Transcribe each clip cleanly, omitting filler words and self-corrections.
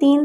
3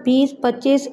20-25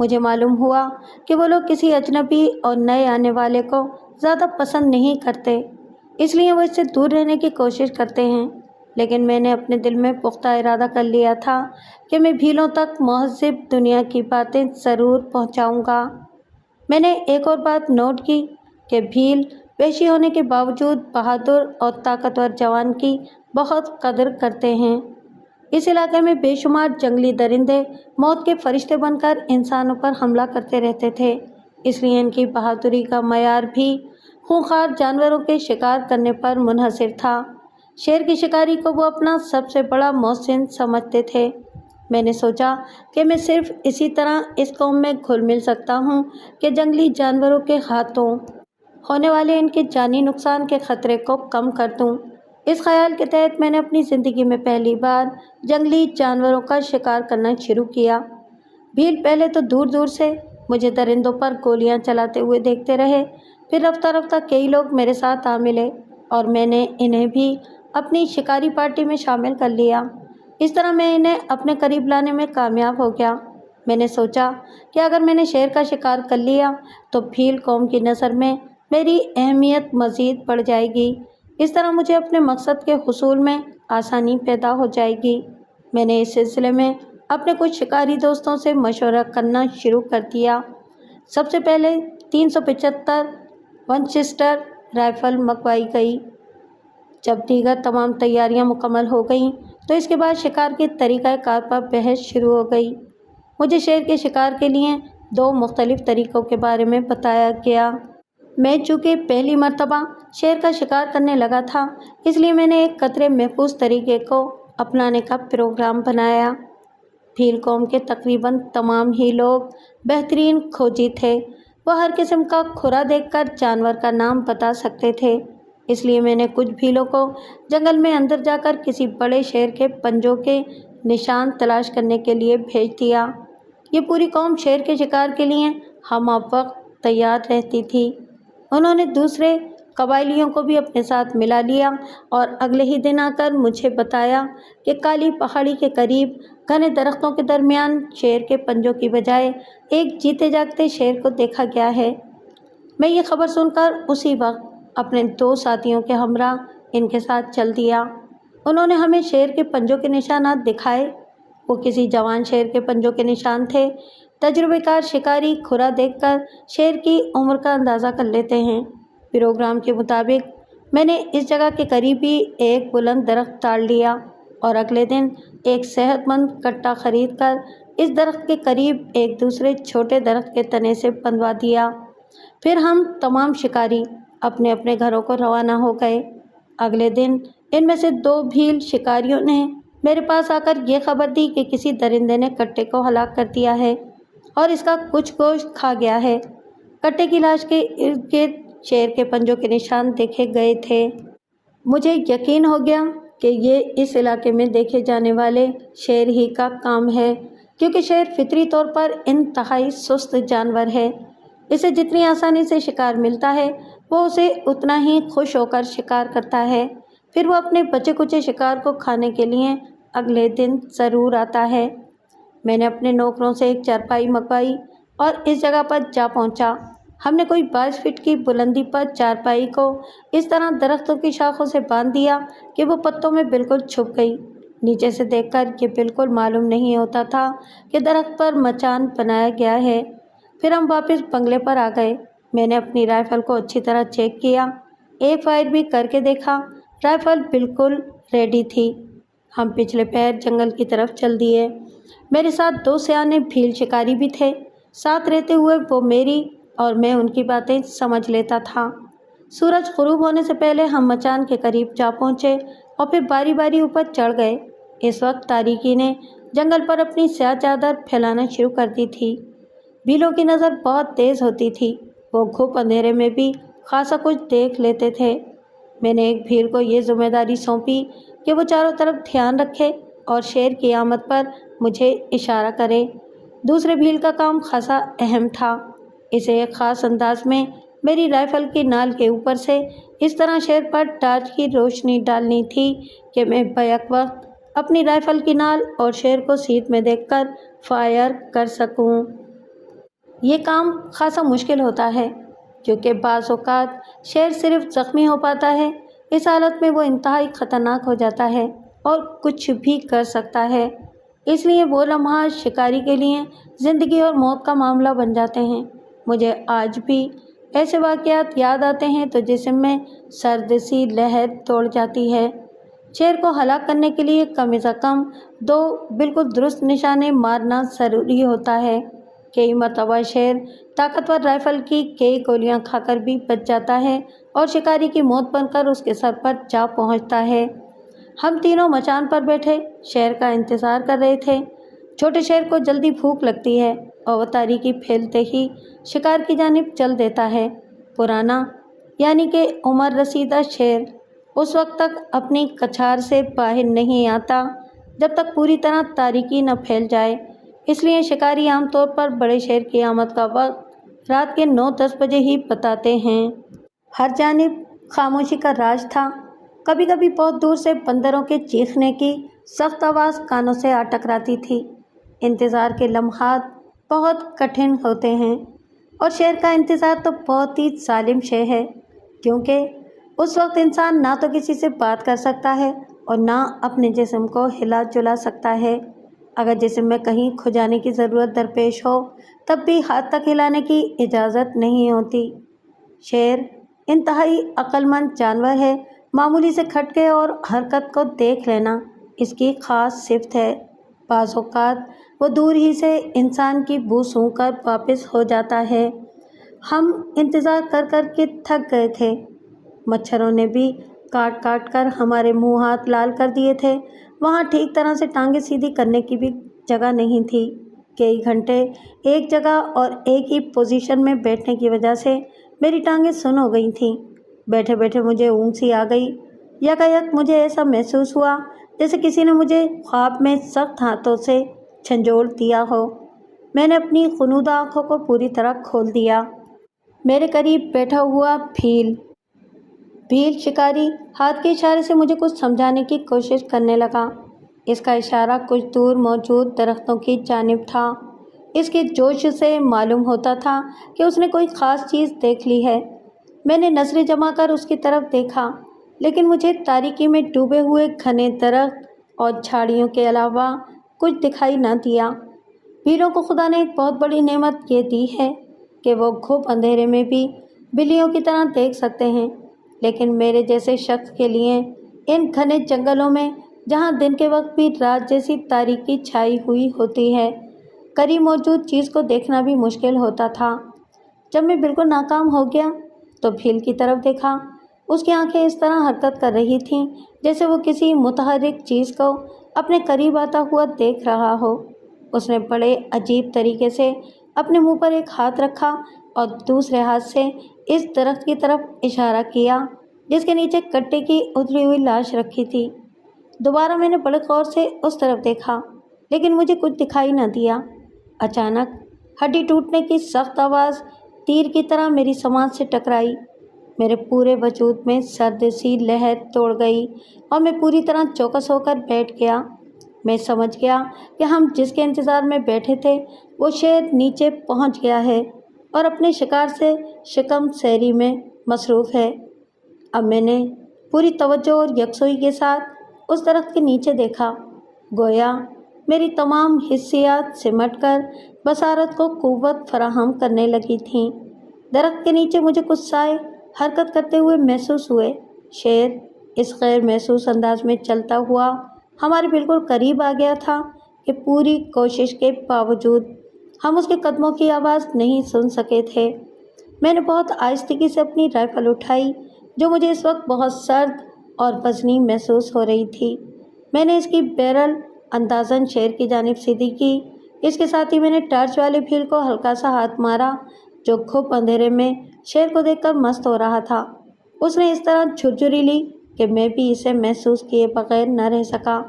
مجھے معلوم ہوا کہ وہ لوگ کسی اجنبی اور نئے آنے والے کو زیادہ پسند نہیں کرتے، اس لیے وہ اس سے دور رہنے کی کوشش کرتے ہیں۔ لیکن میں نے اپنے دل میں پختہ ارادہ کر لیا تھا کہ میں بھیلوں تک مہذب دنیا کی باتیں ضرور پہنچاؤں گا۔ میں نے ایک اور بات نوٹ کی کہ بھیل وحشی ہونے کے باوجود بہادر اور طاقتور جوان کی بہت قدر کرتے ہیں۔ اس علاقے میں بے شمار جنگلی درندے موت کے فرشتے بن کر انسانوں پر حملہ کرتے رہتے تھے، اس لیے ان کی بہادری کا معیار بھی خونخوار جانوروں کے شکار کرنے پر منحصر تھا۔ شیر کی شکاری کو وہ اپنا سب سے بڑا محسن سمجھتے تھے۔ میں نے سوچا کہ میں صرف اسی طرح اس قوم میں گھل مل سکتا ہوں کہ جنگلی جانوروں کے ہاتھوں ہونے والے ان کے جانی نقصان کے خطرے کو کم کر دوں۔ اس خیال کے تحت میں نے اپنی زندگی میں پہلی بار جنگلی جانوروں کا شکار کرنا شروع کیا۔ بھیل پہلے تو دور دور سے مجھے درندوں پر گولیاں چلاتے ہوئے دیکھتے رہے، پھر رفتہ رفتہ کئی لوگ میرے ساتھ آ ملے اور میں نے انہیں بھی اپنی شکاری پارٹی میں شامل کر لیا۔ اس طرح میں انہیں اپنے قریب لانے میں کامیاب ہو گیا۔ میں نے سوچا کہ اگر میں نے شیر کا شکار کر لیا تو بھیل قوم کی نظر میں میری اہمیت مزید بڑھ جائے گی، اس طرح مجھے اپنے مقصد کے حصول میں آسانی پیدا ہو جائے گی۔ میں نے اس سلسلے میں اپنے کچھ شکاری دوستوں سے مشورہ کرنا شروع کر دیا۔ سب سے پہلے 375 ونچسٹر رائفل منگوائی گئی۔ جب دیگر تمام تیاریاں مکمل ہو گئیں تو اس کے بعد شکار کے طریقہ کار پر بحث شروع ہو گئی۔ مجھے شیر کے شکار کے لیے 2 مختلف طریقوں کے بارے میں بتایا گیا۔ میں چونکہ پہلی مرتبہ شیر کا شکار کرنے لگا تھا، اس لیے میں نے ایک قدرے محفوظ طریقے کو اپنانے کا پروگرام بنایا۔ بھیل قوم کے تقریباً تمام ہی لوگ بہترین کھوجی تھے، وہ ہر قسم کا کھرا دیکھ کر جانور کا نام بتا سکتے تھے، اس لیے میں نے کچھ بھیلوں کو جنگل میں اندر جا کر کسی بڑے شیر کے پنجوں کے نشان تلاش کرنے کے لیے بھیج دیا۔ یہ پوری قوم شیر کے شکار کے لیے ہم وقت تیار رہتی تھی۔ انہوں نے دوسرے قبائلیوں کو بھی اپنے ساتھ ملا لیا اور اگلے ہی دن آ کر مجھے بتایا کہ کالی پہاڑی کے قریب گھنے درختوں کے درمیان شیر کے پنجوں کی بجائے ایک جیتے جاگتے شیر کو دیکھا گیا ہے۔ میں یہ خبر سن کر اسی وقت اپنے 2 ساتھیوں کے ہمراہ ان کے ساتھ چل دیا۔ انہوں نے ہمیں شیر کے پنجوں کے نشانات دکھائے۔ وہ کسی جوان شیر کے پنجوں کے نشان تھے۔ تجربہ کار شکاری کھرا دیکھ کر شیر کی عمر کا اندازہ کر لیتے ہیں۔ پروگرام کے مطابق میں نے اس جگہ کے قریب ہی ایک بلند درخت تاڑ لیا اور اگلے دن ایک صحت مند کٹا خرید کر اس درخت کے قریب ایک دوسرے چھوٹے درخت کے تنے سے بندھوا دیا۔ پھر ہم تمام شکاری اپنے اپنے گھروں کو روانہ ہو گئے۔ اگلے دن ان میں سے 2 بھیل شکاریوں نے میرے پاس آ کر یہ خبر دی کہ کسی درندے نے کٹے کو ہلاک کر دیا ہے اور اس کا کچھ گوشت کھا گیا ہے۔ کٹے کی لاش کے ارد گرد شیر کے پنجوں کے نشان دیکھے گئے تھے۔ مجھے یقین ہو گیا کہ یہ اس علاقے میں دیکھے جانے والے شیر ہی کا کام ہے، کیونکہ شیر فطری طور پر انتہائی سست جانور ہے۔ اسے جتنی آسانی سے شکار ملتا ہے وہ اسے اتنا ہی خوش ہو کر شکار کرتا ہے، پھر وہ اپنے بچے کچے شکار کو کھانے کے لیے اگلے دن ضرور آتا ہے۔ میں نے اپنے نوکروں سے ایک چارپائی منگوائی اور اس جگہ پر جا پہنچا۔ ہم نے کوئی 22 فٹ کی بلندی پر چارپائی کو اس طرح درختوں کی شاخوں سے باندھ دیا کہ وہ پتوں میں بالکل چھپ گئی۔ نیچے سے دیکھ کر یہ بالکل معلوم نہیں ہوتا تھا کہ درخت پر مچان بنایا گیا ہے۔ پھر ہم واپس بنگلے پر آ گئے۔ میں نے اپنی رائفل کو اچھی طرح چیک کیا، ایک فائر بھی کر کے دیکھا، رائفل بالکل ریڈی تھی۔ ہم پچھلے پیر جنگل کی طرف چل دیے۔ میرے ساتھ 2 سیانے بھیل شکاری بھی تھے۔ ساتھ رہتے ہوئے وہ میری اور میں ان کی باتیں سمجھ لیتا تھا۔ سورج غروب ہونے سے پہلے ہم مچان کے قریب جا پہنچے اور پھر باری باری اوپر چڑھ گئے۔ اس وقت تاریکی نے جنگل پر اپنی سیاہ چادر پھیلانا شروع کر دی تھی۔ بھیلوں کی نظر بہت تیز ہوتی تھی، وہ گھپ اندھیرے میں بھی خاصا کچھ دیکھ لیتے تھے۔ میں نے ایک بھیل کو یہ ذمہ داری سونپی کہ وہ چاروں طرف دھیان رکھے اور شیر کی آمد پر مجھے اشارہ کرے۔ دوسرے بھیل کا کام خاصا اہم تھا۔ اسے ایک خاص انداز میں میری رائفل کی نال کے اوپر سے اس طرح شیر پر ٹارچ کی روشنی ڈالنی تھی کہ میں بیک وقت اپنی رائفل کی نال اور شیر کو سیدھ میں دیکھ کر فائر کر سکوں۔ یہ کام خاصا مشکل ہوتا ہے کیونکہ بعض اوقات شیر صرف زخمی ہو پاتا ہے۔ اس حالت میں وہ انتہائی خطرناک ہو جاتا ہے اور کچھ بھی کر سکتا ہے۔ اس لیے وہ لمحات شکاری کے لیے زندگی اور موت کا معاملہ بن جاتے ہیں۔ مجھے آج بھی ایسے واقعات یاد آتے ہیں تو جسم میں سرد سی لہر دوڑ جاتی ہے۔ شیر کو ہلاک کرنے کے لیے کم از کم 2 بالکل درست نشانے مارنا ضروری ہوتا ہے۔ کئی مرتبہ شیر طاقتور رائفل کی کئی گولیاں کھا کر بھی بچ جاتا ہے اور شکاری کی موت بن کر اس کے سر پر جا پہنچتا ہے۔ ہم تینوں مچان پر بیٹھے شیر کا انتظار کر رہے تھے۔ چھوٹے شیر کو جلدی بھوک لگتی ہے اور وہ تاریکی پھیلتے ہی شکار کی جانب چل دیتا ہے۔ پرانا یعنی کہ عمر رسیدہ شیر اس وقت تک اپنی کچھار سے باہر نہیں آتا جب تک پوری طرح تاریکی نہ پھیل جائے۔ اس لیے شکاری عام طور پر بڑے شیر کی آمد کا وقت رات کے 9-10 بجے ہی بتاتے ہیں۔ ہر جانب خاموشی کا راج تھا۔ کبھی کبھی بہت دور سے بندروں کے چیخنے کی سخت آواز کانوں سے آ ٹکراتی تھی۔ انتظار کے لمحات بہت کٹھن ہوتے ہیں اور شیر کا انتظار تو بہت ہی ظالم شے ہے کیونکہ اس وقت انسان نہ تو کسی سے بات کر سکتا ہے اور نہ اپنے جسم کو ہلا جلا سکتا ہے۔ اگر جسم میں کہیں کھجانے کی ضرورت درپیش ہو تب بھی ہاتھ تک ہلانے کی اجازت نہیں ہوتی۔ شیر انتہائی عقل مند جانور ہے۔ معمولی سے کھٹکے اور حرکت کو دیکھ لینا اس کی خاص صفت ہے۔ بعض اوقات وہ دور ہی سے انسان کی بو سونگھ کر واپس ہو جاتا ہے۔ ہم انتظار کر کر کے تھک گئے تھے۔ مچھروں نے بھی کاٹ کاٹ کر ہمارے منہ ہاتھ لال کر دیے تھے۔ وہاں ٹھیک طرح سے ٹانگیں سیدھی کرنے کی بھی جگہ نہیں تھی۔ کئی گھنٹے ایک جگہ اور ایک ہی پوزیشن میں بیٹھنے کی وجہ سے میری ٹانگیں سن ہو گئی تھیں۔ بیٹھے بیٹھے مجھے اونگ سی آ گئی۔ یکایک مجھے ایسا محسوس ہوا جیسے کسی نے مجھے خواب میں سخت ہاتھوں سے جھنجھوڑ دیا ہو۔ میں نے اپنی غنودہ آنکھوں کو پوری طرح کھول دیا۔ میرے قریب بیٹھا ہوا بھیل شکاری ہاتھ کے اشارے سے مجھے کچھ سمجھانے کی کوشش کرنے لگا۔ اس کا اشارہ کچھ دور موجود درختوں کی جانب تھا۔ اس کے جوش سے معلوم ہوتا تھا کہ اس نے کوئی خاص چیز دیکھ لی ہے۔ میں نے نظریں جما کر اس کی طرف دیکھا لیکن مجھے تاریکی میں ڈوبے ہوئے گھنے درخت اور جھاڑیوں کے علاوہ کچھ دکھائی نہ دیا۔ بھیلوں کو خدا نے ایک بہت بڑی نعمت یہ دی ہے کہ وہ گھپ اندھیرے میں بھی بلیوں کی طرح دیکھ سکتے ہیں، لیکن میرے جیسے شخص کے لیے ان گھنے جنگلوں میں جہاں دن کے وقت بھی رات جیسی تاریکی چھائی ہوئی ہوتی ہے، قریب موجود چیز کو دیکھنا بھی مشکل ہوتا تھا۔ جب میں بالکل ناکام ہو گیا تو بھیل کی طرف دیکھا۔ اس کی آنکھیں اس طرح حرکت کر رہی تھیں جیسے وہ کسی متحرک چیز کو اپنے قریب آتا ہوا دیکھ رہا ہو۔ اس نے بڑے عجیب طریقے سے اپنے منہ پر ایک ہاتھ رکھا اور دوسرے ہاتھ سے اس درخت کی طرف اشارہ کیا جس کے نیچے کٹے کی ادھری ہوئی لاش رکھی تھی۔ دوبارہ میں نے بڑے غور سے اس طرف دیکھا لیکن مجھے کچھ دکھائی نہ دیا۔ اچانک ہڈی ٹوٹنے کی سخت آواز تیر کی طرح میری سماعت سے ٹکرائی۔ میرے پورے وجود میں سرد سی لہر دوڑ گئی اور میں پوری طرح چوکس ہو کر بیٹھ گیا۔ میں سمجھ گیا کہ ہم جس کے انتظار میں بیٹھے تھے وہ شیر نیچے پہنچ گیا ہے اور اپنے شکار سے شکم سیری میں مصروف ہے۔ اب میں نے پوری توجہ اور یکسوئی کے ساتھ اس درخت کے نیچے دیکھا، گویا میری تمام حسیات سمٹ کر بصارت کو قوت فراہم کرنے لگی تھیں۔ درخت کے نیچے مجھے کچھ سائے حرکت کرتے ہوئے محسوس ہوئے۔ شیر اس غیر محسوس انداز میں چلتا ہوا ہمارے بالکل قریب آ گیا تھا کہ پوری کوشش کے باوجود ہم اس کے قدموں کی آواز نہیں سن سکے تھے۔ میں نے بہت آہستگی سے اپنی رائفل اٹھائی جو مجھے اس وقت بہت سرد اور وزنی محسوس ہو رہی تھی۔ میں نے اس کی بیرل اندازاً شیر کی جانب سیدھی کی۔ اس کے ساتھ ہی میں نے ٹارچ والے بھیل کو ہلکا سا ہاتھ مارا جو گھپ اندھیرے میں شیر کو دیکھ کر مست ہو رہا تھا۔ اس نے اس طرح جھرجھری لی کہ میں بھی اسے محسوس کیے بغیر نہ رہ سکا۔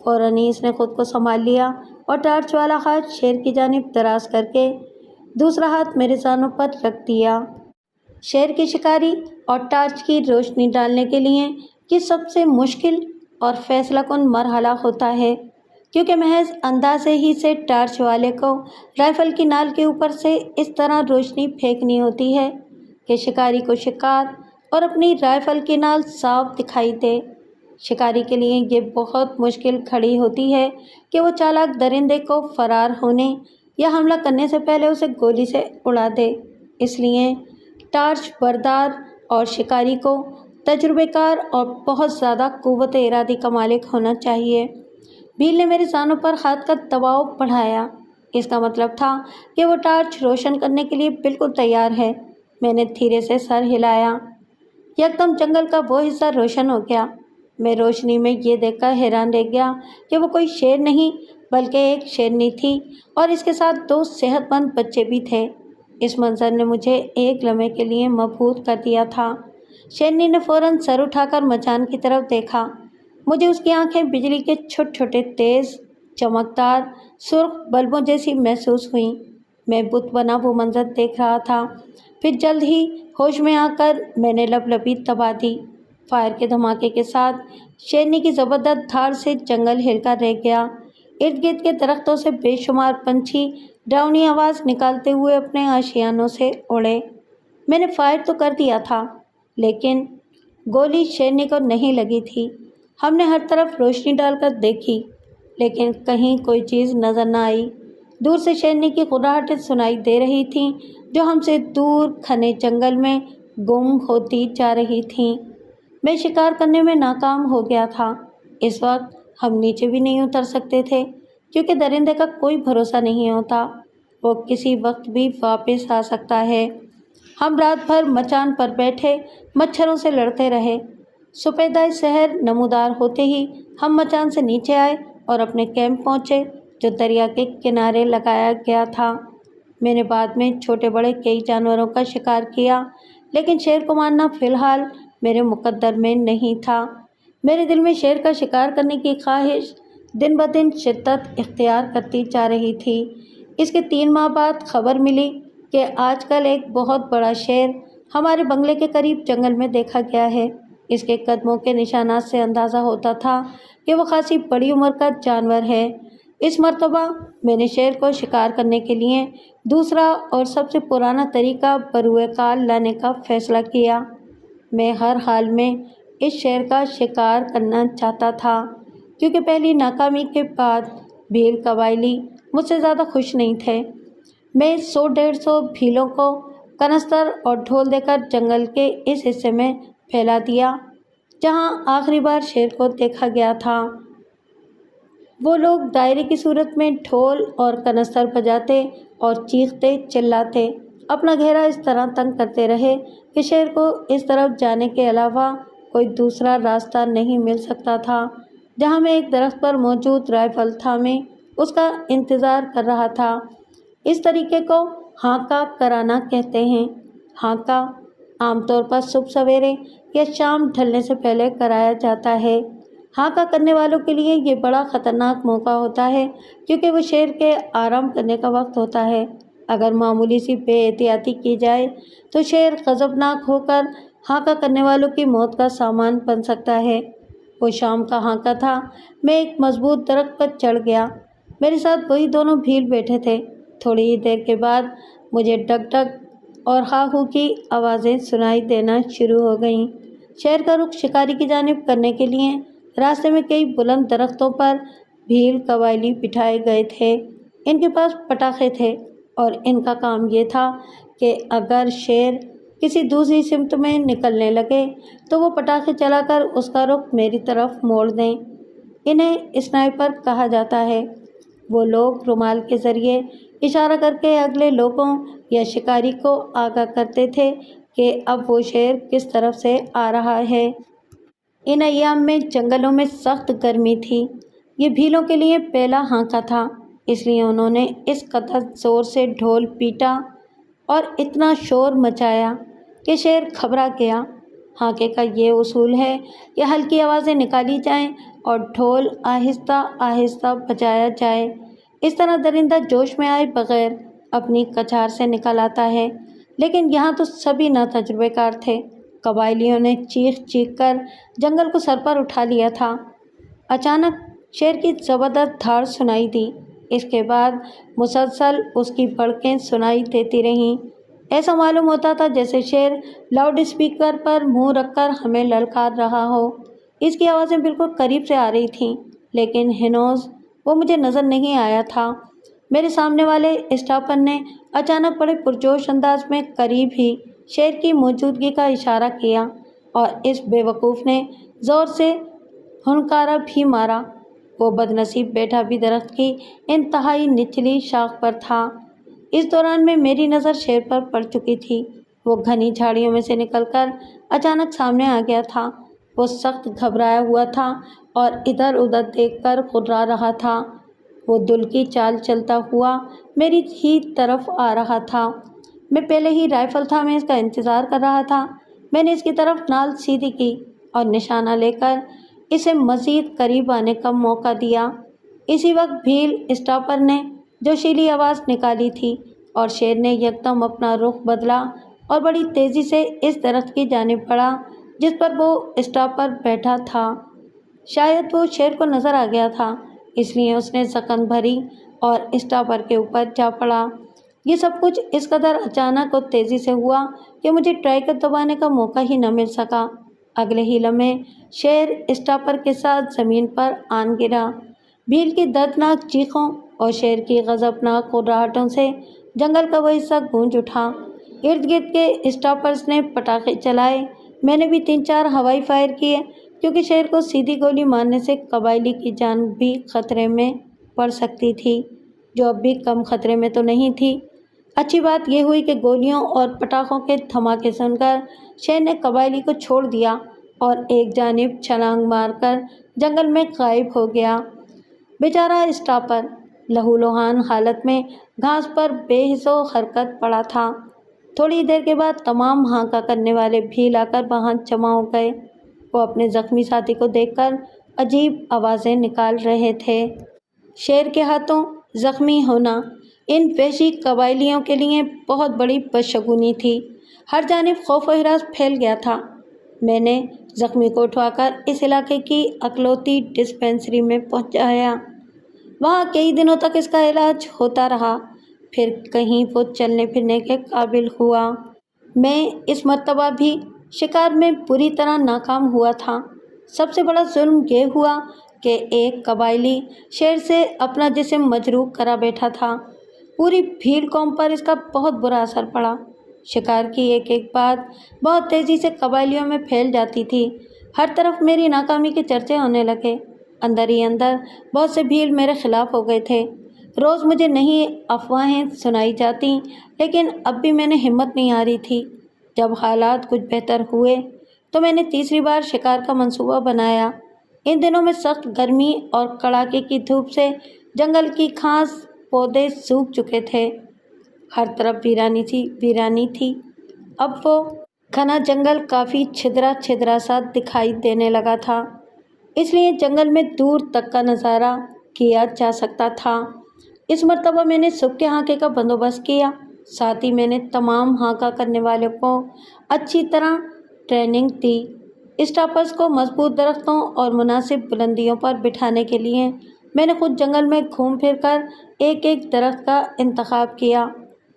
فوراً ہی اس نے خود کو سنبھال لیا اور ٹارچ والا ہاتھ شیر کی جانب دراز کر کے دوسرا ہاتھ میرے زانوں پر رکھ دیا۔ شیر کی شکاری اور ٹارچ کی روشنی ڈالنے کے لیے یہ سب سے مشکل اور فیصلہ کن مرحلہ ہوتا ہے۔ کیونکہ محض اندازے ہی سے ٹارچ والے کو رائفل کی نال کے اوپر سے اس طرح روشنی پھینکنی ہوتی ہے کہ شکاری کو شکار اور اپنی رائفل کی نال صاف دکھائی دے۔ شکاری کے لیے یہ بہت مشکل کھڑی ہوتی ہے کہ وہ چالاک درندے کو فرار ہونے یا حملہ کرنے سے پہلے اسے گولی سے اڑا دے۔ اس لیے ٹارچ بردار اور شکاری کو تجربے کار اور بہت زیادہ قوت ارادی کا مالک ہونا چاہیے۔ بھیل نے میری زانوں پر ہاتھ کا دباؤ بڑھایا۔ اس کا مطلب تھا کہ وہ ٹارچ روشن کرنے کے لیے بالکل تیار ہے۔ میں نے دھیرے سے سر ہلایا۔ یکدم جنگل کا وہ حصہ روشن ہو گیا۔ میں روشنی میں یہ دیکھ کر حیران رہ گیا کہ وہ کوئی شیر نہیں بلکہ ایک شیرنی تھی اور اس کے ساتھ 2 صحت مند بچے بھی تھے۔ اس منظر نے مجھے ایک لمحے کے لیے مبہوت کر دیا تھا۔ شیرنی نے فوراً سر اٹھا کر مچان کی طرف دیکھا۔ مجھے اس کی آنکھیں بجلی کے چھوٹے چھوٹے تیز چمکدار سرخ بلبوں جیسی محسوس ہوئیں۔ میں بت بنا وہ منظر دیکھ رہا تھا۔ پھر جلد ہی ہوش میں آ کر میں نے لبلبی دبا دی۔ فائر کے دھماکے کے ساتھ شیرنی کی زبردست دھاڑ سے جنگل ہل کر رہ گیا۔ ارد گرد کے درختوں سے بے شمار پنچھی ڈراؤنی آواز نکالتے ہوئے اپنے آشیانوں سے اڑے۔ میں نے فائر تو کر دیا تھا لیکن گولی شیرنی کو نہیں لگی تھی۔ ہم نے ہر طرف روشنی ڈال کر دیکھی لیکن کہیں کوئی چیز نظر نہ آئی۔ دور سے شیرنی کی گھرراہٹیں سنائی دے رہی تھیں جو ہم سے دور گھنے جنگل میں گم ہوتی جا رہی تھیں۔ میں شکار کرنے میں ناکام ہو گیا تھا۔ اس وقت ہم نیچے بھی نہیں اتر سکتے تھے کیونکہ درندے کا کوئی بھروسہ نہیں ہوتا، وہ کسی وقت بھی واپس آ سکتا ہے۔ ہم رات بھر مچان پر بیٹھے مچھروں سے لڑتے رہے۔ سپیدہ سحر نمودار ہوتے ہی ہم مچان سے نیچے آئے اور اپنے کیمپ پہنچے جو دریا کے کنارے لگایا گیا تھا۔ میں نے بعد میں چھوٹے بڑے کئی جانوروں کا شکار کیا لیکن شیر کو مارنا فی الحال میرے مقدر میں نہیں تھا۔ میرے دل میں شیر کا شکار کرنے کی خواہش دن بدن شدت اختیار کرتی جا رہی تھی۔ اس کے 3 ماہ بعد خبر ملی کہ آج کل ایک بہت بڑا شیر ہمارے بنگلے کے قریب جنگل میں دیکھا گیا ہے۔ اس کے قدموں کے نشانات سے اندازہ ہوتا تھا کہ وہ خاصی بڑی عمر کا جانور ہے۔ اس مرتبہ میں نے شیر کو شکار کرنے کے لیے دوسرا اور سب سے پرانا طریقہ بروئے کال لانے کا فیصلہ کیا۔ میں ہر حال میں اس شیر کا شکار کرنا چاہتا تھا کیونکہ پہلی ناکامی کے بعد بھیل قبائلی مجھ سے زیادہ خوش نہیں تھے۔ میں 100-150 بھیلوں کو کنستر اور ڈھول دے کر جنگل کے اس حصے میں پھیلا دیا جہاں آخری بار شیر کو دیکھا گیا تھا۔ وہ لوگ دائرے کی صورت میں ڈھول اور کنستر بجاتے اور چیختے چلاتے اپنا گھیرا اس طرح تنگ کرتے رہے کہ شیر کو اس طرف جانے کے علاوہ کوئی دوسرا راستہ نہیں مل سکتا تھا۔ جہاں میں ایک درخت پر موجود رائفل تھامے اس کا انتظار کر رہا تھا۔ اس طریقے کو ہانکا کرانا کہتے ہیں۔ ہانکا عام طور پر صبح سویرے یا شام ڈھلنے سے پہلے کرایا جاتا ہے۔ ہانکا کرنے والوں کے لیے یہ بڑا خطرناک موقع ہوتا ہے کیونکہ وہ شیر کے آرام کرنے کا وقت ہوتا ہے۔ اگر معمولی سی بے احتیاطی کی جائے تو شیر غضبناک ہو کر ہانکا کرنے والوں کی موت کا سامان بن سکتا ہے۔ وہ شام کا ہانکا تھا۔ میں ایک مضبوط درخت پر چڑھ گیا۔ میرے ساتھ وہی دونوں بھیل بیٹھے تھے۔ تھوڑی ہی دیر کے بعد مجھے ڈگ ڈگ اور ہا ہو کی آوازیں سنائی دینا شروع ہو گئیں۔ شہر کا رخ شکاری کی جانب کرنے کے لیے راستے میں کئی بلند درختوں پر بھیل قبائلی بٹھائے گئے تھے۔ ان کے پاس پٹاخے تھے اور ان کا کام یہ تھا کہ اگر شیر کسی دوسری سمت میں نکلنے لگے تو وہ پٹاخے چلا کر اس کا رخ میری طرف موڑ دیں۔ انہیں اسنائپر کہا جاتا ہے۔ وہ لوگ رومال کے ذریعے اشارہ کر کے اگلے لوگوں یا شکاری کو آگاہ کرتے تھے کہ اب وہ شیر کس طرف سے آ رہا ہے۔ ان ایام میں جنگلوں میں سخت گرمی تھی۔ یہ بھیلوں کے لیے پہلا ہانکا تھا، اس لیے انہوں نے اس قدر زور سے ڈھول پیٹا اور اتنا شور مچایا کہ شیر گھبرا گیا۔ ہانکے کا یہ اصول ہے کہ ہلکی آوازیں نکالی جائیں اور ڈھول آہستہ آہستہ بجایا جائے۔ اس طرح درندہ جوش میں آئے بغیر اپنی کچھار سے نکل آتا ہے۔ لیکن یہاں تو سبھی ناتجربے کار تھے۔ قبائلیوں نے چیخ چیخ کر جنگل کو سر پر اٹھا لیا تھا۔ اچانک شیر کی زبردست دھاڑ سنائی دی۔ اس کے بعد مسلسل اس کی بھڑکیں سنائی دیتی رہیں۔ ایسا معلوم ہوتا تھا جیسے شیر لاؤڈ اسپیکر پر منہ رکھ کر ہمیں للکار رہا ہو۔ اس کی آوازیں بالکل قریب سے آ رہی تھیں، لیکن ہنوز وہ مجھے نظر نہیں آیا تھا۔ میرے سامنے والے اسٹاپر نے اچانک بڑے پرجوش انداز میں قریب ہی شیر کی موجودگی کا اشارہ کیا، اور اس بے وقوف نے زور سے ہنکارا بھی مارا۔ وہ بد نصیب بیٹھا بھی درخت کی انتہائی نچلی شاخ پر تھا۔ اس دوران میں میری نظر شیر پر پڑ چکی تھی۔ وہ گھنی جھاڑیوں میں سے نکل کر اچانک سامنے آ گیا تھا۔ وہ سخت گھبرایا ہوا تھا اور ادھر ادھر دیکھ کر گھبرا رہا تھا۔ وہ دل کی چال چلتا ہوا میری ہی طرف آ رہا تھا۔ میں پہلے ہی رائفل تھامے اس کا انتظار کر رہا تھا۔ میں نے اس کی طرف نال سیدھی کی اور نشانہ لے کر اسے مزید قریب آنے کا موقع دیا۔ اسی وقت بھیل اسٹاپر نے جوشیلی آواز نکالی تھی اور شیر نے یکدم اپنا رخ بدلا اور بڑی تیزی سے اس درخت کی جانب بڑھا جس پر وہ اسٹاپر بیٹھا تھا۔ شاید وہ شیر کو نظر آ گیا تھا، اس لیے اس نے زکن بھری اور اسٹاپر کے اوپر جا پڑا۔ یہ سب کچھ اس قدر اچانک اور تیزی سے ہوا کہ مجھے ٹرائگر دبانے کا موقع ہی نہ مل سکا۔ اگلے ہی لمحے شیر اسٹاپر کے ساتھ زمین پر آن گرا۔ بھیل کی دردناک چیخوں اور شیر کی غضبناک غرغراہٹوں سے جنگل کا وہ حصہ گونج اٹھا۔ ارد گرد کے اسٹاپرز نے پٹاخے چلائے۔ میں نے بھی 3-4 ہوائی فائر کیے، کیونکہ شیر کو سیدھی گولی مارنے سے قبائلی کی جان بھی خطرے میں پڑ سکتی تھی، جو اب بھی کم خطرے میں تو نہیں تھی۔ اچھی بات یہ ہوئی کہ گولیوں اور پٹاخوں کے دھماکے سن کر شیر نے قبائلی کو چھوڑ دیا اور ایک جانب چھلانگ مار کر جنگل میں غائب ہو گیا۔ بیچارہ اسٹاپر لہولہان حالت میں گھاس پر بے حس و حرکت پڑا تھا۔ تھوڑی دیر کے بعد تمام ہانکا کرنے والے بھیل آ کر وہاں جمع ہو گئے۔ وہ اپنے زخمی ساتھی کو دیکھ کر عجیب آوازیں نکال رہے تھے۔ شیر کے ہاتھوں زخمی ہونا ان وحشی قبائلیوں کے لیے بہت بڑی بدشگونی تھی۔ ہر جانب خوف و ہراس پھیل گیا تھا۔ میں نے زخمی کو اٹھوا کر اس علاقے کی اکلوتی ڈسپینسری میں پہنچایا۔ وہاں کئی دنوں تک اس کا علاج ہوتا رہا، پھر کہیں وہ چلنے پھرنے کے قابل ہوا۔ میں اس مرتبہ بھی شکار میں بری طرح ناکام ہوا تھا۔ سب سے بڑا ظلم یہ ہوا کہ ایک قبائلی شیر سے اپنا جسم مجروح کرا بیٹھا تھا۔ پوری بھیل قوم پر اس کا بہت برا اثر پڑا۔ شکار کی ایک ایک بات بہت تیزی سے قبائلیوں میں پھیل جاتی تھی۔ ہر طرف میری ناکامی کے چرچے ہونے لگے۔ اندر ہی اندر بہت سے بھیل میرے خلاف ہو گئے تھے۔ روز مجھے نئی افواہیں سنائی جاتی، لیکن اب بھی میں نے ہمت نہیں ہاری تھی۔ جب حالات کچھ بہتر ہوئے تو میں نے تیسری بار شکار کا منصوبہ بنایا۔ ان دنوں میں سخت گرمی اور کڑاکے کی دھوپ سے جنگل کی گھاس پودے سوکھ چکے تھے۔ ہر طرف ویرانی تھی۔ اب وہ گھنا جنگل کافی چھدرا چھدرا سا دکھائی دینے لگا تھا، اس لیے جنگل میں دور تک کا نظارہ کیا جا سکتا تھا۔ اس مرتبہ میں نے صبح کے ہانکے کا بندوبست کیا، ساتھ ہی میں نے تمام ہانکا کرنے والوں کو اچھی طرح ٹریننگ دی۔ اسٹاپرز کو مضبوط درختوں اور مناسب بلندیوں پر بٹھانے کے لیے میں نے خود جنگل میں گھوم پھر کر ایک ایک درخت کا انتخاب کیا۔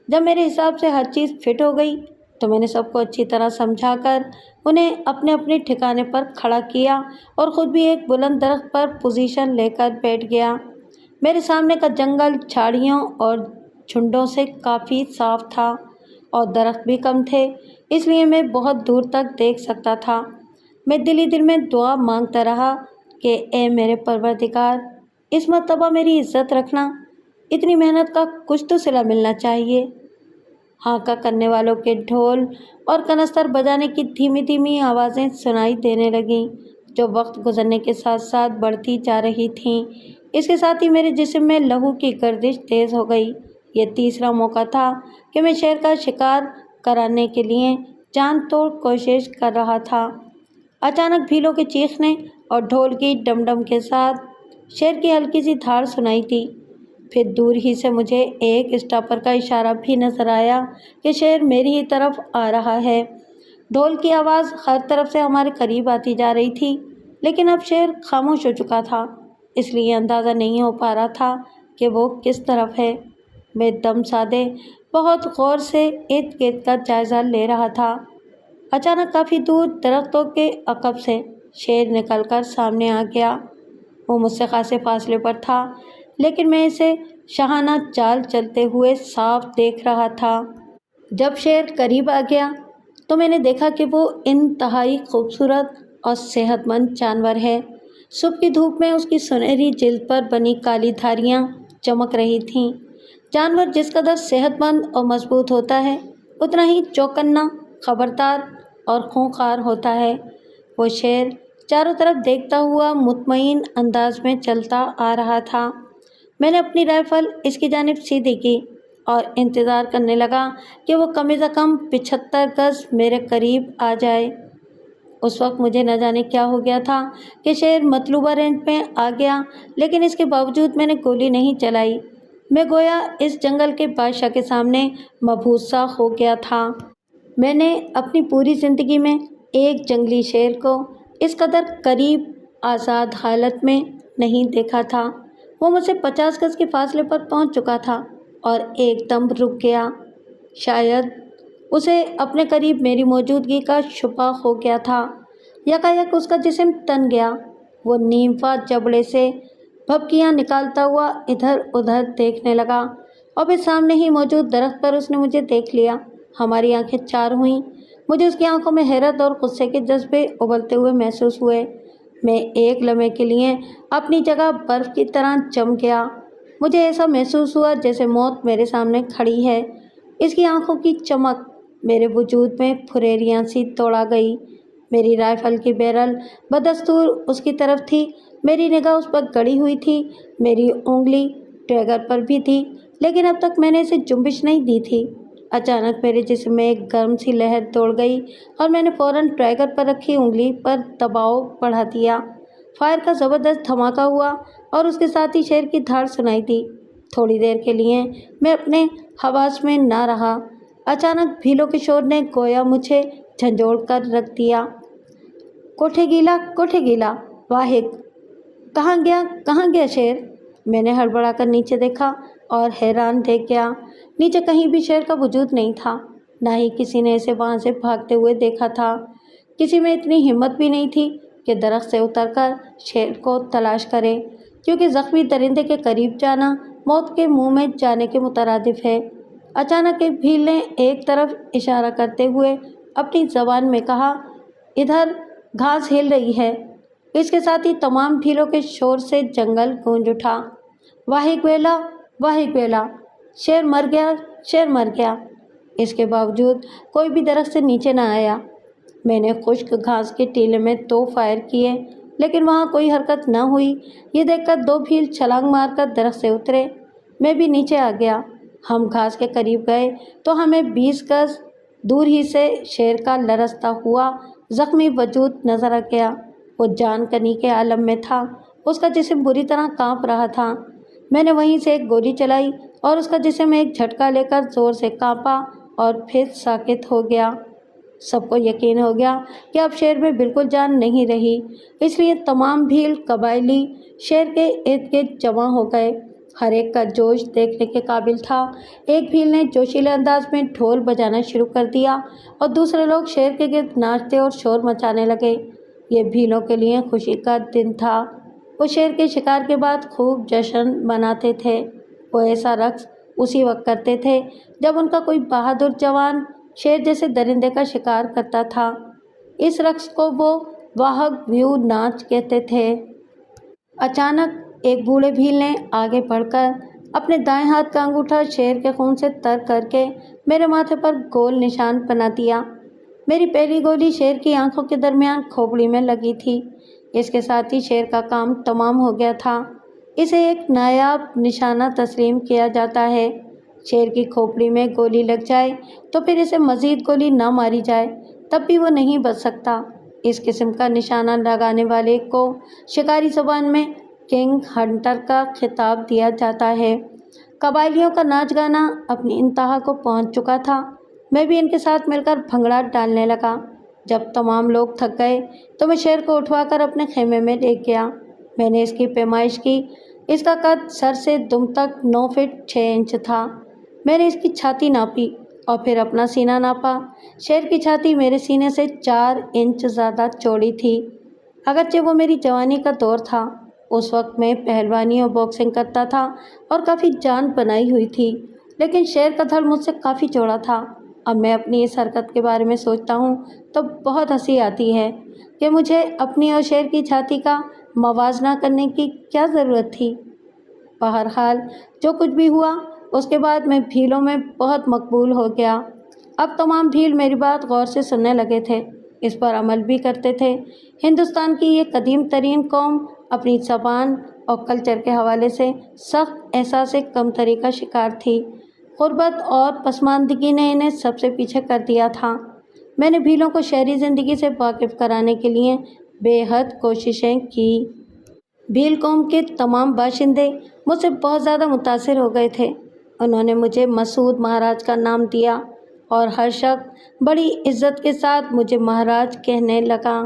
جب میرے حساب سے ہر چیز فٹ ہو گئی تو میں نے سب کو اچھی طرح سمجھا کر انہیں اپنے اپنے ٹھکانے پر کھڑا کیا اور خود بھی ایک بلند درخت پر پوزیشن لے کر بیٹھ گیا۔ میرے سامنے کا جنگل جھاڑیوں اور جھنڈوں سے کافی صاف تھا اور درخت بھی کم تھے، اس لیے میں بہت دور تک دیکھ سکتا تھا۔ میں دل ہی دل میں دعا مانگتا رہا کہ اے میرے پروردگار، اس مرتبہ میری عزت رکھنا، اتنی محنت کا کچھ تو صلہ ملنا چاہیے۔ ہانکا کرنے والوں کے ڈھول اور کنستر بجانے کی دھیمی دھیمی آوازیں سنائی دینے لگیں، جو وقت گزرنے کے ساتھ ساتھ بڑھتی جا رہی تھیں۔ اس کے ساتھ ہی میرے جسم میں لہو کی گردش تیز ہو گئی۔ یہ تیسرا موقع تھا کہ میں شیر کا شکار کرانے کے لیے جان توڑ کوشش کر رہا تھا۔ اچانک بھیلوں کے چیخنے اور ڈھول کی ڈم ڈم کے ساتھ شیر کی ہلکی سی دھاڑ سنائی دی۔ پھر دور ہی سے مجھے ایک اسٹاپر کا اشارہ بھی نظر آیا کہ شیر میری ہی طرف آ رہا ہے۔ ڈھول کی آواز ہر طرف سے ہمارے قریب آتی جا رہی تھی، لیکن اب شیر خاموش ہو چکا تھا۔ اس لیے اندازہ نہیں ہو پا رہا تھا کہ وہ کس طرف ہے۔ میں دم سادے بہت غور سے ارد گرد کا جائزہ لے رہا تھا۔ اچانک کافی دور درختوں کے عقب سے شیر نکل کر سامنے آ گیا۔ وہ مجھ سے خاصے فاصلے پر تھا، لیکن میں اسے شاہانہ چال چلتے ہوئے صاف دیکھ رہا تھا۔ جب شیر قریب آ گیا تو میں نے دیکھا کہ وہ انتہائی خوبصورت اور صحت مند جانور ہے۔ صبح کی دھوپ میں اس کی سنہری جلد پر بنی کالی دھاریاں چمک رہی تھیں۔ جانور جس قدر صحت مند اور مضبوط ہوتا ہے، اتنا ہی چوکنا، خبردار اور خونخوار ہوتا ہے۔ وہ شیر چاروں طرف دیکھتا ہوا مطمئن انداز میں چلتا آ رہا تھا۔ میں نے اپنی رائفل اس کی جانب سیدھی کی اور انتظار کرنے لگا کہ وہ کم از کم 75 گز میرے قریب آ جائے۔ اس وقت مجھے نہ جانے کیا ہو گیا تھا کہ شیر مطلوبہ رینج میں آ گیا، لیکن اس کے باوجود میں نے گولی نہیں چلائی۔ میں گویا اس جنگل کے بادشاہ کے سامنے مبہوت سا ہو گیا تھا۔ میں نے اپنی پوری زندگی میں ایک جنگلی شیر کو اس قدر قریب آزاد حالت میں نہیں دیکھا تھا۔ وہ مجھ سے 50 گز کے فاصلے پر پہنچ چکا تھا اور ایک دم رک گیا۔ شاید اسے اپنے قریب میری موجودگی کا شبہ ہو گیا تھا۔ یکایک اس کا جسم تن گیا۔ وہ نیم فاں جبڑے سے بھبکیاں نکالتا ہوا ادھر ادھر دیکھنے لگا اور پھر سامنے ہی موجود درخت پر اس نے مجھے دیکھ لیا۔ ہماری آنکھیں چار ہوئیں۔ مجھے اس کی آنکھوں میں حیرت اور غصے کے جذبے ابلتے ہوئے محسوس ہوئے۔ میں ایک لمحے کے لیے اپنی جگہ برف کی طرح جم گیا۔ مجھے ایسا محسوس ہوا جیسے موت میرے سامنے کھڑی ہے۔ اس کی آنکھوں کی چمک میرے وجود میں پھریریاں سی دوڑا گئی۔ میری رائفل کی بیرل بدستور اس کی طرف تھی۔ میری نگاہ اس پر گڑی ہوئی تھی۔ میری انگلی ٹریگر پر بھی تھی، لیکن اب تک میں نے اسے جنبش نہیں دی تھی۔ اچانک میرے جسم میں ایک گرم سی لہر دوڑ گئی اور میں نے فوراً ٹریگر پر رکھی انگلی پر دباؤ بڑھا دیا۔ فائر کا زبردست دھماکہ ہوا اور اس کے ساتھ ہی شیر کی دھاڑ سنائی دی۔ تھوڑی دیر کے لیے میں اپنے حواس میں نہ رہا۔ اچانک بھیلوں کے شور نے گویا مجھے جھنجھوڑ کر رکھ دیا۔ کوٹھے گیلا، واحد! کہاں گیا شیر؟ میں نے ہڑبڑا کر نیچے دیکھا اور حیران دیکھ گیا۔ نیچے کہیں بھی شیر کا وجود نہیں تھا، نہ ہی کسی نے اسے وہاں سے بھاگتے ہوئے دیکھا تھا۔ کسی میں اتنی ہمت بھی نہیں تھی کہ درخت سے اتر کر شیر کو تلاش کرے، کیونکہ زخمی درندے کے قریب جانا موت کے منہ میں جانے کے مترادف ہے۔ اچانک ایک بھیل نے ایک طرف اشارہ کرتے ہوئے اپنی زبان میں کہا، ادھر گھاس ہل رہی ہے۔ اس کے ساتھ ہی تمام بھیلوں کے شور سے جنگل گونج اٹھا۔ واہی گویلا! شیر مر گیا! اس کے باوجود کوئی بھی درخت سے نیچے نہ آیا۔ میں نے خشک گھاس کے ٹیلے میں 2 فائر کیے، لیکن وہاں کوئی حرکت نہ ہوئی۔ یہ دیکھ کر 2 بھیل چھلانگ مار کر درخت سے اترے۔ میں بھی نیچے آ گیا۔ ہم گھاس کے قریب گئے تو ہمیں 20 گز دور ہی سے شیر کا لرزتا ہوا زخمی وجود نظر آ گیا۔ وہ جان کنی کے عالم میں تھا۔ اس کا جسم بری طرح کانپ رہا تھا۔ میں نے وہیں سے ایک گولی چلائی اور اس کا جسم ایک جھٹکا لے کر زور سے کانپا اور پھر ساکت ہو گیا۔ سب کو یقین ہو گیا کہ اب شیر میں بالکل جان نہیں رہی، اس لیے تمام بھیل قبائلی شیر کے ارد گرد جمع ہو گئے۔ ہر ایک کا جوش دیکھنے کے قابل تھا۔ ایک بھیل نے جوشیلے انداز میں ڈھول بجانا شروع کر دیا اور دوسرے لوگ شیر کے گرد ناچتے اور شور مچانے لگے۔ یہ بھیلوں کے لیے خوشی کا دن تھا۔ وہ شیر کے شکار کے بعد خوب جشن مناتے تھے۔ وہ ایسا رقص اسی وقت کرتے تھے جب ان کا کوئی بہادر جوان شیر جیسے درندے کا شکار کرتا تھا۔ اس رقص کو وہ واہگ ویو ناچ کہتے تھے۔ اچانک ایک بوڑھے بھیل نے آگے بڑھ کر اپنے دائیں ہاتھ کا انگوٹھا شیر کے خون سے تر کر کے میرے ماتھے پر گول نشان بنا دیا۔ میری پہلی گولی شیر کی آنکھوں کے درمیان کھوپڑی میں لگی تھی۔ اس کے ساتھ ہی شیر کا کام تمام ہو گیا تھا۔ اسے ایک نایاب نشانہ تسلیم کیا جاتا ہے۔ شیر کی کھوپڑی میں گولی لگ جائے تو پھر اسے مزید گولی نہ ماری جائے تب بھی وہ نہیں بچ سکتا۔ اس قسم کا نشانہ لگانے والے کو شکاری زبان میں کنگ ہنٹر کا خطاب دیا جاتا ہے۔ قبائلیوں کا ناچ گانا اپنی انتہا کو پہنچ چکا تھا۔ میں بھی ان کے ساتھ مل کر بھنگڑا ڈالنے لگا۔ جب تمام لوگ تھک گئے تو میں شیر کو اٹھوا کر اپنے خیمے میں لے گیا۔ میں نے اس کی پیمائش کی۔ اس کا قد سر سے دم تک 9 فٹ 6 انچ تھا۔ میں نے اس کی چھاتی ناپی اور پھر اپنا سینہ ناپا۔ شیر کی چھاتی میرے سینے سے 4 انچ زیادہ چوڑی تھی۔ اگرچہ وہ میری جوانی کا دور تھا، اس وقت میں پہلوانی اور باکسنگ کرتا تھا اور کافی جان بنائی ہوئی تھی، لیکن شیر کا دھڑ مجھ سے کافی چوڑا تھا۔ اب میں اپنی اس حرکت کے بارے میں سوچتا ہوں تو بہت ہنسی آتی ہے کہ مجھے اپنی اور شیر کی چھاتی کا موازنہ کرنے کی کیا ضرورت تھی۔ بہرحال جو کچھ بھی ہوا، اس کے بعد میں بھیلوں میں بہت مقبول ہو گیا۔ اب تمام بھیل میری بات غور سے سننے لگے تھے، اس پر عمل بھی کرتے تھے۔ ہندوستان کی یہ قدیم ترین قوم اپنی زبان اور کلچر کے حوالے سے سخت احساس کمتری کا شکار تھی۔ غربت اور پسماندگی نے انہیں سب سے پیچھے کر دیا تھا۔ میں نے بھیلوں کو شہری زندگی سے واقف کرانے کے لیے بے حد کوششیں کی۔ بھیل قوم کے تمام باشندے مجھ سے بہت زیادہ متاثر ہو گئے تھے۔ انہوں نے مجھے مسعود مہاراج کا نام دیا اور ہر شخص بڑی عزت کے ساتھ مجھے مہاراج کہنے لگا۔